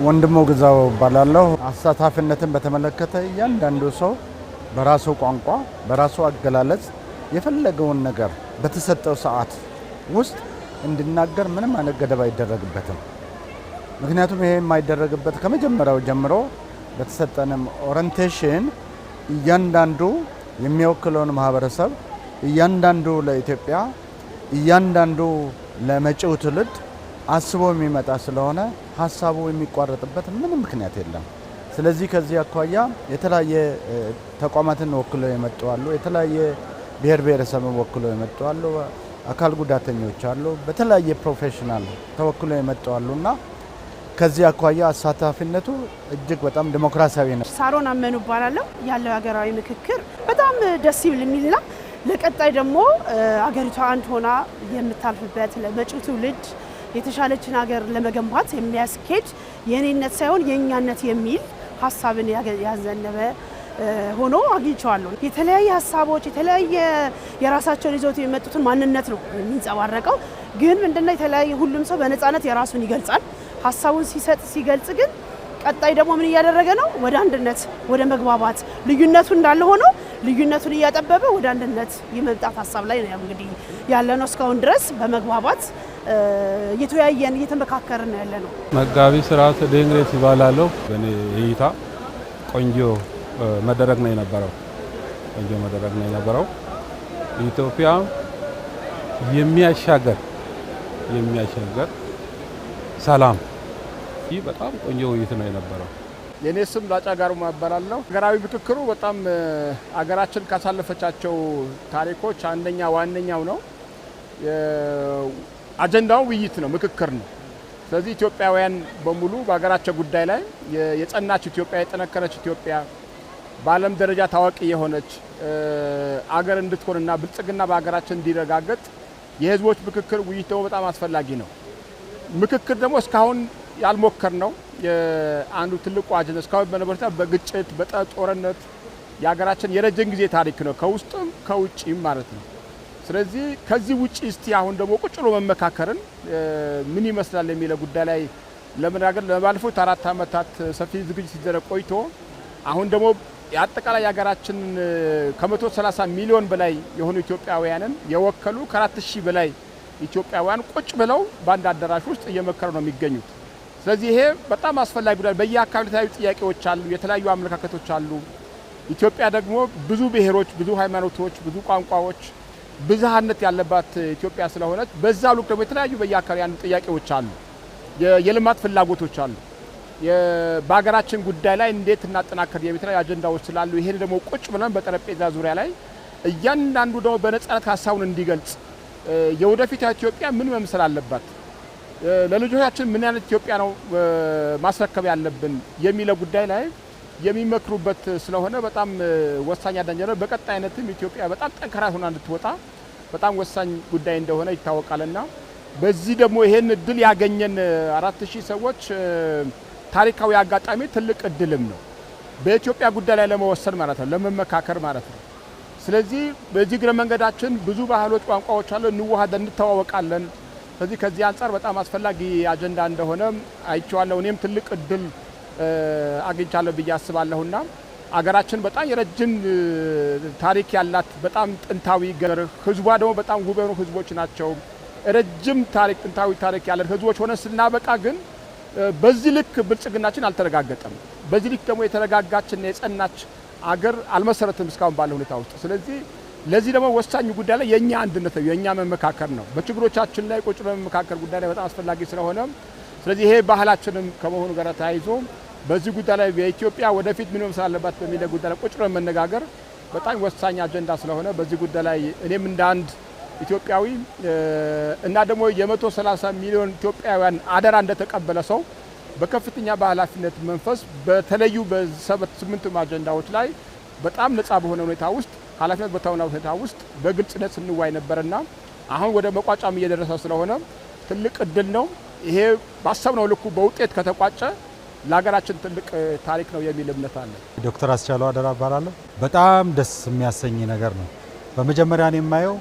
ወንድሙ ግዛው ባላለው አሳታፊነትን በተመለከተ እያንዳንዱ ሰው በራሱ ቋንቋ በራሱ አገላለጽ የፈለገውን ነገር በተሰጠው ሰዓት ውስጥ እንዲናገር ምንም አይነት ገደብ አይደረግበትም። ምክንያቱም ይሄ የማይደረግበት ከመጀመሪያው ጀምሮ በተሰጠንም ኦሪንቴሽን እያንዳንዱ የሚወክለውን ማህበረሰብ እያንዳንዱ ለኢትዮጵያ እያንዳንዱ ለመጪው ትውልድ አስቦ የሚመጣ ስለሆነ ሀሳቡ የሚቋረጥበት ምንም ምክንያት የለም። ስለዚህ ከዚህ አኳያ የተለያየ ተቋማትን ወክለው የመጡ አሉ፣ የተለያየ ብሔር ብሔረሰብን ወክለው የመጡ አሉ፣ አካል ጉዳተኞች አሉ፣ በተለያየ ፕሮፌሽናል ተወክለው የመጡ አሉና ከዚህ አኳያ አሳታፊነቱ እጅግ በጣም ዲሞክራሲያዊ ነው። ሳሮን አመኑ እባላለሁ። ያለው ሀገራዊ ምክክር በጣም ደስ የሚልና ለቀጣይ ደግሞ አገሪቷ አንድ ሆና የምታልፍበት ለመጪው ትውልድ የተሻለችን ሀገር ለመገንባት የሚያስኬድ የኔነት ሳይሆን የኛነት የሚል ሀሳብን ያዘነበ ሆኖ አግኝቼዋለሁ። የተለያየ ሀሳቦች የተለያየ የራሳቸውን ይዘው የመጡትን ማንነት ነው የሚንጸባረቀው። ግን ምንድነው የተለያየ ሁሉም ሰው በነፃነት የራሱን ይገልጻል። ሀሳቡን ሲገልጽ ግን ቀጣይ ደግሞ ምን እያደረገ ነው? ወደ አንድነት ወደ መግባባት ልዩነቱ እንዳለ ሆኖ ልዩነቱን እያጠበበ ወደ አንድነት የመምጣት ሀሳብ ላይ ነው እንግዲህ ያለነው። እስካሁን ድረስ በመግባባት እየተወያየን እየተመካከርን ያለ ነው። መጋቢ ስርዓት ድንግሬት ይባላለሁ። በኔ እይታ ቆንጆ መደረግ ነው የነበረው። ኢትዮጵያ የሚያሻገር ሰላም ይህ በጣም ቆንጆ ውይይት ነው የነበረው። የኔ ስም ላጫ ጋሩማ እባላለሁ። ሀገራዊ ምክክሩ በጣም አገራችን ካሳለፈቻቸው ታሪኮች አንደኛ ዋነኛው ነው። አጀንዳው ውይይት ነው፣ ምክክር ነው። ስለዚህ ኢትዮጵያውያን በሙሉ በሀገራቸው ጉዳይ ላይ የጸናች ኢትዮጵያ፣ የጠነከረች ኢትዮጵያ፣ በዓለም ደረጃ ታዋቂ የሆነች አገር እንድትሆንና ብልጽግና በሀገራችን እንዲረጋገጥ የህዝቦች ምክክር ውይይት ደግሞ በጣም አስፈላጊ ነው። ምክክር ደግሞ እስካሁን ያልሞከር ነው አንዱ ትልቁ አጀንዳ እስካሁን በነበረታ በግጭት በጦርነት የሀገራችን የረጅም ጊዜ ታሪክ ነው፣ ከውስጥም ከውጭም ማለት ነው። ስለዚህ ከዚህ ውጪ እስቲ አሁን ደግሞ ቁጭ ብሎ መመካከርን ምን ይመስላል የሚለው ጉዳይ ላይ ለመናገር ለባለፉት 4 ዓመታት ሰፊ ዝግጅት ሲደረግ ቆይቶ አሁን ደግሞ የአጠቃላይ የሀገራችን ከ130 ሚሊዮን በላይ የሆኑ ኢትዮጵያውያንን የወከሉ ከ4000 በላይ ኢትዮጵያውያን ቁጭ ብለው በአንድ አዳራሽ ውስጥ እየመከሩ ነው የሚገኙት። ስለዚህ ይሄ በጣም አስፈላጊ ጉዳይ። በየአካባቢው የተለያዩ ጥያቄዎች አሉ፣ የተለያዩ አመለካከቶች አሉ። ኢትዮጵያ ደግሞ ብዙ ብሔሮች፣ ብዙ ሃይማኖቶች፣ ብዙ ቋንቋዎች ብዝሃነት ያለባት ኢትዮጵያ ስለሆነች በዛ ልክ ደግሞ የተለያዩ በየአካባቢው ያሉ ጥያቄዎች አሉ፣ የልማት ፍላጎቶች አሉ። በሀገራችን ጉዳይ ላይ እንዴት እናጠናከር የሚተለያዩ አጀንዳዎች ስላሉ ይሄን ደግሞ ቁጭ ብለን በጠረጴዛ ዙሪያ ላይ እያንዳንዱ ደግሞ በነጻነት ሀሳቡን እንዲገልጽ የወደፊት ኢትዮጵያ ምን መምሰል አለባት፣ ለልጆቻችን ምን አይነት ኢትዮጵያ ነው ማስረከብ ያለብን የሚለው ጉዳይ ላይ የሚመክሩበት ስለሆነ በጣም ወሳኝ አዳንጀረ በቀጣይነትም ኢትዮጵያ በጣም ጠንካራ ሆና እንድትወጣ በጣም ወሳኝ ጉዳይ እንደሆነ ይታወቃልና በዚህ ደግሞ ይሄን እድል ያገኘን 4000 ሰዎች ታሪካዊ አጋጣሚ ትልቅ እድልም ነው በኢትዮጵያ ጉዳይ ላይ ለመወሰን ማለት ነው፣ ለመመካከር ማለት ነው። ስለዚህ በዚህ ግረ መንገዳችን ብዙ ባህሎች፣ ቋንቋዎች አሉ፣ እንዋሃደን እንተዋወቃለን። ስለዚህ ከዚህ አንፃር በጣም አስፈላጊ አጀንዳ እንደሆነ አይቼዋለሁ። እኔም ትልቅ እድል አግኝቻለሁ ብዬ አስባለሁና አገራችን በጣም የረጅም ታሪክ ያላት በጣም ጥንታዊ ገር ህዝቧ ደግሞ በጣም ውብ የሆኑ ህዝቦች ናቸው። ረጅም ታሪክ ጥንታዊ ታሪክ ያለን ህዝቦች ሆነ ስናበቃ ግን በዚህ ልክ ብልጽግናችን አልተረጋገጠም። በዚህ ልክ ደግሞ የተረጋጋችና የጸናች አገር አልመሰረትም እስካሁን ባለው ሁኔታ ውስጥ። ስለዚህ ለዚህ ደግሞ ወሳኙ ጉዳይ ላይ የኛ አንድነት ነው፣ የኛ መመካከር ነው። በችግሮቻችን ላይ ቁጭ በመመካከር ጉዳይ ላይ በጣም አስፈላጊ ስለሆነ ስለዚህ ይሄ ባህላችንም ከመሆኑ ጋር ተያይዞ በዚህ ጉዳይ ላይ በኢትዮጵያ ወደፊት ምን መምሰል አለባት በሚለው ጉዳይ ላይ ቁጭ ብለን መነጋገር በጣም ወሳኝ አጀንዳ ስለሆነ በዚህ ጉዳይ ላይ እኔም እንደ አንድ ኢትዮጵያዊ እና ደግሞ የ130 ሚሊዮን ኢትዮጵያውያን አደራ እንደተቀበለ ሰው በከፍተኛ በኃላፊነት መንፈስ በተለዩ በ7-8 አጀንዳዎች ላይ በጣም ነፃ በሆነ ሁኔታ ውስጥ ኃላፊነት በተወሰነ ሁኔታ ውስጥ በግልጽነት ስንዋይ ነበርና አሁን ወደ መቋጫም እየደረሰ ስለሆነ ትልቅ እድል ነው። ይሄ ባሰብነው ልኩ በውጤት ከተቋጨ ለሀገራችን ትልቅ ታሪክ ነው የሚል እምነት አለ። ዶክተር አስቻለው አደራ እባላለሁ። በጣም ደስ የሚያሰኝ ነገር ነው። በመጀመሪያ ነው የማየው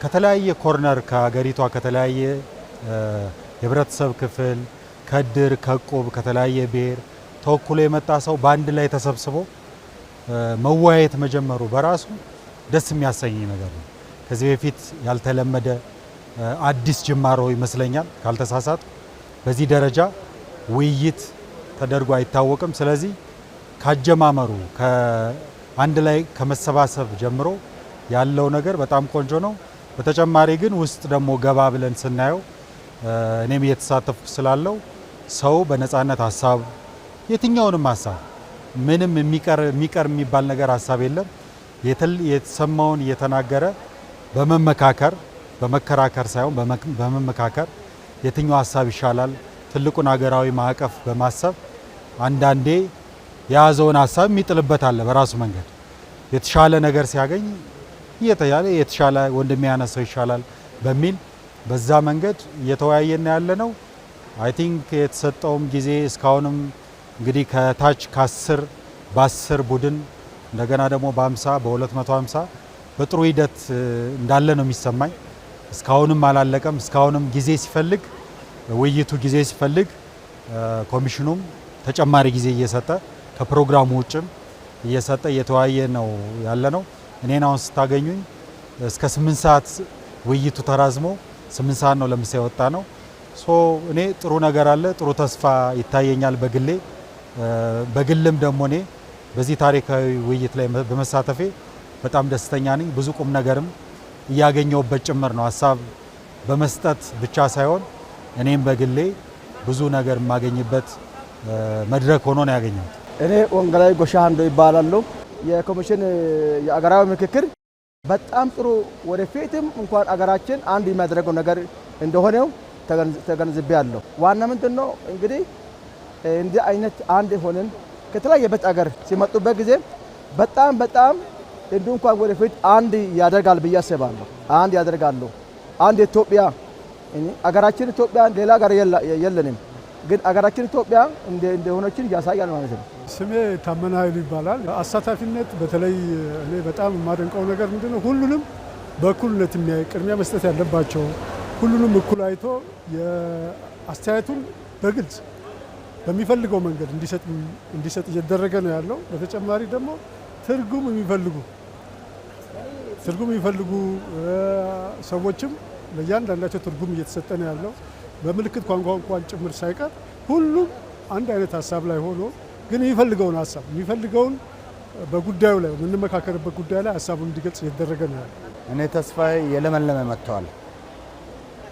ከተለያየ ኮርነር ከሀገሪቷ ከተለያየ የህብረተሰብ ክፍል ከድር ከቆብ ከተለያየ ብሔር ተወክሎ የመጣ ሰው በአንድ ላይ ተሰብስቦ መወያየት መጀመሩ በራሱ ደስ የሚያሰኝ ነገር ነው። ከዚህ በፊት ያልተለመደ አዲስ ጅማሮ ይመስለኛል ካልተሳሳት። በዚህ ደረጃ ውይይት ተደርጎ አይታወቅም። ስለዚህ ካጀማመሩ ከአንድ ላይ ከመሰባሰብ ጀምሮ ያለው ነገር በጣም ቆንጆ ነው። በተጨማሪ ግን ውስጥ ደግሞ ገባ ብለን ስናየው እኔም እየተሳተፍኩ ስላለው ሰው በነፃነት ሀሳብ የትኛውንም ሀሳብ ምንም የሚቀር የሚባል ነገር ሀሳብ የለም። የተሰማውን እየተናገረ በመመካከር በመከራከር ሳይሆን በመመካከር የትኛው ሀሳብ ይሻላል ትልቁን ሀገራዊ ማዕቀፍ በማሰብ አንዳንዴ የያዘውን ሀሳብ የሚጥልበት አለ። በራሱ መንገድ የተሻለ ነገር ሲያገኝ የተሻለ ወንድም ያነሰው ይሻላል በሚል በዛ መንገድ እየተወያየን ያለ ነው። አይ ቲንክ የተሰጠውም ጊዜ እስካሁንም እንግዲህ ከታች ከ10 በ10 ቡድን እንደገና ደግሞ በ50 በ250 በጥሩ ሂደት እንዳለ ነው የሚሰማኝ። እስካሁንም አላለቀም። እስካሁንም ጊዜ ሲፈልግ ውይይቱ ጊዜ ሲፈልግ ኮሚሽኑም ተጨማሪ ጊዜ እየሰጠ ከፕሮግራሙ ውጭም እየሰጠ እየተወያየ ነው ያለ ነው። እኔን አሁን ስታገኙኝ እስከ 8 ሰዓት ውይይቱ ተራዝሞ 8 ሰዓት ነው ለምሳ የወጣ ነው። እኔ ጥሩ ነገር አለ፣ ጥሩ ተስፋ ይታየኛል በግልም ደግሞ እኔ በዚህ ታሪካዊ ውይይት ላይ በመሳተፌ በጣም ደስተኛ ነኝ። ብዙ ቁም ነገርም እያገኘሁበት ጭምር ነው። ሀሳብ በመስጠት ብቻ ሳይሆን እኔም በግሌ ብዙ ነገር የማገኝበት መድረክ ሆኖ ነው ያገኘሁት። እኔ ወንጌላዊ ጎሻ አንዶ ይባላለሁ። የኮሚሽን የአገራዊ ምክክር በጣም ጥሩ ወደፊትም እንኳን አገራችን አንድ የሚያደርገው ነገር እንደሆነው ተገንዝቤያለሁ። ዋና ምንድን ነው እንግዲህ እንዲህ አይነት አንድ ሆነን ከተለያየበት አገር ሲመጡበት ጊዜ በጣም እንዲሁ እንኳን ወደፊት አንድ ያደርጋል ብዬ አስባለሁ። አንድ ያደርጋሉ። አንድ ኢትዮጵያ አገራችን ኢትዮጵያ ሌላ ሀገር የለንም፣ ግን አገራችን ኢትዮጵያ እንደሆነችን ያሳያል ማለት ነው። ስሜ ታመነ ኃይሉ ይባላል። አሳታፊነት በተለይ እኔ በጣም የማደንቀው ነገር ምንድነው ሁሉንም በእኩልነት የሚያይ ቅድሚያ መስጠት ያለባቸው ሁሉንም እኩል አይቶ የአስተያየቱን በግልጽ በሚፈልገው መንገድ እንዲሰጥ እየተደረገ ነው ያለው። በተጨማሪ ደግሞ ትርጉም የሚፈልጉ ሰዎችም ለእያንዳንዳቸው ትርጉም እየተሰጠ ነው ያለው። በምልክት ቋንቋ እንኳን ጭምር ሳይቀር ሁሉም አንድ አይነት ሀሳብ ላይ ሆኖ ግን የሚፈልገውን በጉዳዩ ላይ የምንመካከርበት ጉዳይ ላይ ሀሳቡን እንዲገልጽ እየተደረገ ነው ያለው። እኔ ተስፋዬ የለመለመ መጥተዋል።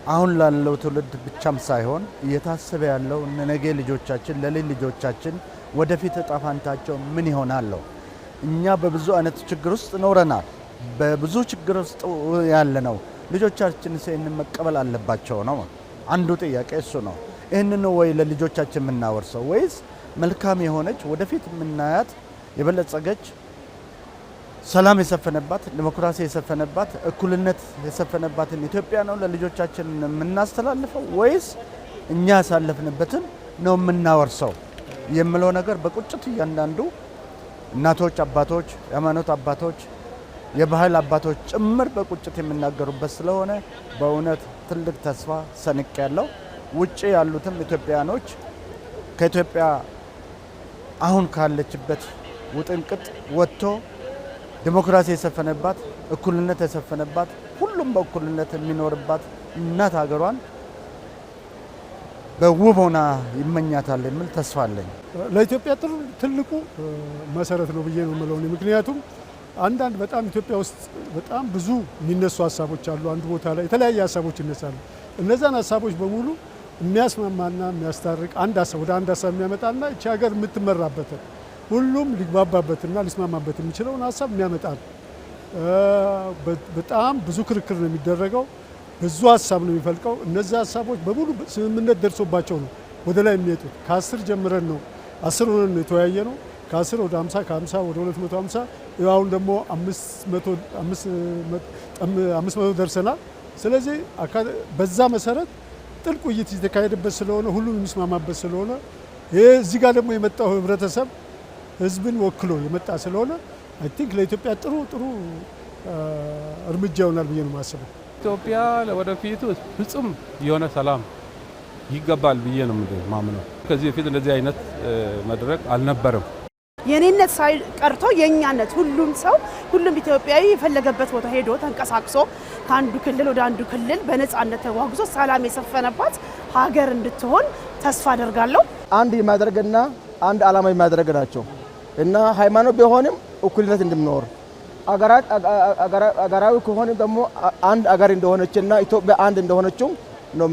አሁን ላለው ትውልድ ብቻም ሳይሆን እየታሰበ ያለው ነገ ልጆቻችን ለልጅ ልጆቻችን ወደፊት እጣ ፈንታቸው ምን ይሆናል? እኛ በብዙ አይነት ችግር ውስጥ ኖረናል። በብዙ ችግር ውስጥ ያለ ነው። ልጆቻችን ይህንን መቀበል አለባቸው ነው አንዱ ጥያቄ እሱ ነው። ይህንን ወይ ለልጆቻችን የምናወርሰው ወይስ መልካም የሆነች ወደፊት የምናያት የበለጸገች ሰላም የሰፈነባት ዲሞክራሲ የሰፈነባት እኩልነት የሰፈነባትን ኢትዮጵያ ነው ለልጆቻችን የምናስተላልፈው ወይስ እኛ ያሳለፍንበትን ነው የምናወርሰው የሚለው ነገር በቁጭት እያንዳንዱ እናቶች፣ አባቶች፣ የሃይማኖት አባቶች፣ የባህል አባቶች ጭምር በቁጭት የሚናገሩበት ስለሆነ በእውነት ትልቅ ተስፋ ሰንቅ ያለው ውጪ ያሉትም ኢትዮጵያኖች ከኢትዮጵያ አሁን ካለችበት ውጥንቅጥ ወጥቶ ዲሞክራሲ የሰፈነባት እኩልነት የሰፈነባት ሁሉም በእኩልነት የሚኖርባት እናት ሀገሯን በውብ ሆና ይመኛታል የሚል ተስፋ አለኝ። ለኢትዮጵያ ትልቁ መሰረት ነው ብዬ ነው የምለው። ምክንያቱም አንዳንድ በጣም ኢትዮጵያ ውስጥ በጣም ብዙ የሚነሱ ሀሳቦች አሉ። አንድ ቦታ ላይ የተለያየ ሀሳቦች ይነሳሉ። እነዛን ሀሳቦች በሙሉ የሚያስማማና የሚያስታርቅ ወደ አንድ ሀሳብ የሚያመጣና እቺ ሀገር የምትመራበትን ሁሉም ሊግባባበትና ሊስማማበት የሚችለውን ሀሳብ የሚያመጣ ነው። በጣም ብዙ ክርክር ነው የሚደረገው፣ ብዙ ሀሳብ ነው የሚፈልቀው። እነዚህ ሀሳቦች በሙሉ ስምምነት ደርሶባቸው ነው ወደ ላይ የሚወጡት። ከ10 ጀምረን ነው 10 ሆነን ነው የተወያየ ነው። ከ10 ወደ 50 ከ50 ወደ 250 አሁን ደግሞ 500 ደርሰናል። ስለዚህ በዛ መሰረት ጥልቅ ውይይት የተካሄደበት ስለሆነ ሁሉም የሚስማማበት ስለሆነ ይሄ እዚህ ጋር ደግሞ የመጣው ህብረተሰብ ህዝብን ወክሎ የመጣ ስለሆነ አይ ቲንክ ለኢትዮጵያ ጥሩ እርምጃ ይሆናል ብዬ ነው የማስበው። ኢትዮጵያ ለወደፊቱ ፍጹም የሆነ ሰላም ይገባል ብዬ ነው ማምነው። ከዚህ በፊት እንደዚህ አይነት መድረክ አልነበረም። የኔነት ሳይቀርቶ የኛነት ሁሉም ኢትዮጵያዊ የፈለገበት ቦታ ሄዶ ተንቀሳቅሶ ከአንዱ ክልል ወደ አንዱ ክልል በነጻነት ተጓጉዞ ሰላም የሰፈነባት ሀገር እንድትሆን ተስፋ አደርጋለሁ። አንድ የሚያደርግና አንድ ዓላማ የሚያደርግ ናቸው እና ሃይማኖት ቢሆንም እኩልነት እንድንኖር አገራዊ ከሆነ ደግሞ አንድ አገር እንደሆነችና ኢትዮጵያ አንድ እንደሆነችው ነው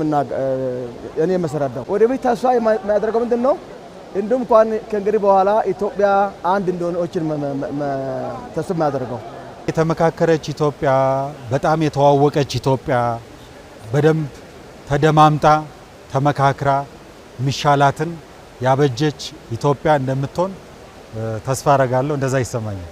እኔ መሰረዳው። ወደፊት ተስፋ የሚያደርገው ምንድን ነው? እንዲሁም እንኳን ከእንግዲህ በኋላ ኢትዮጵያ አንድ እንደሆነችን ተስፋ የሚያደርገው የተመካከረች ኢትዮጵያ፣ በጣም የተዋወቀች ኢትዮጵያ፣ በደንብ ተደማምጣ ተመካክራ ሚሻላትን ያበጀች ኢትዮጵያ እንደምትሆን ተስፋ አረጋለሁ። እንደዛ ይሰማኛል።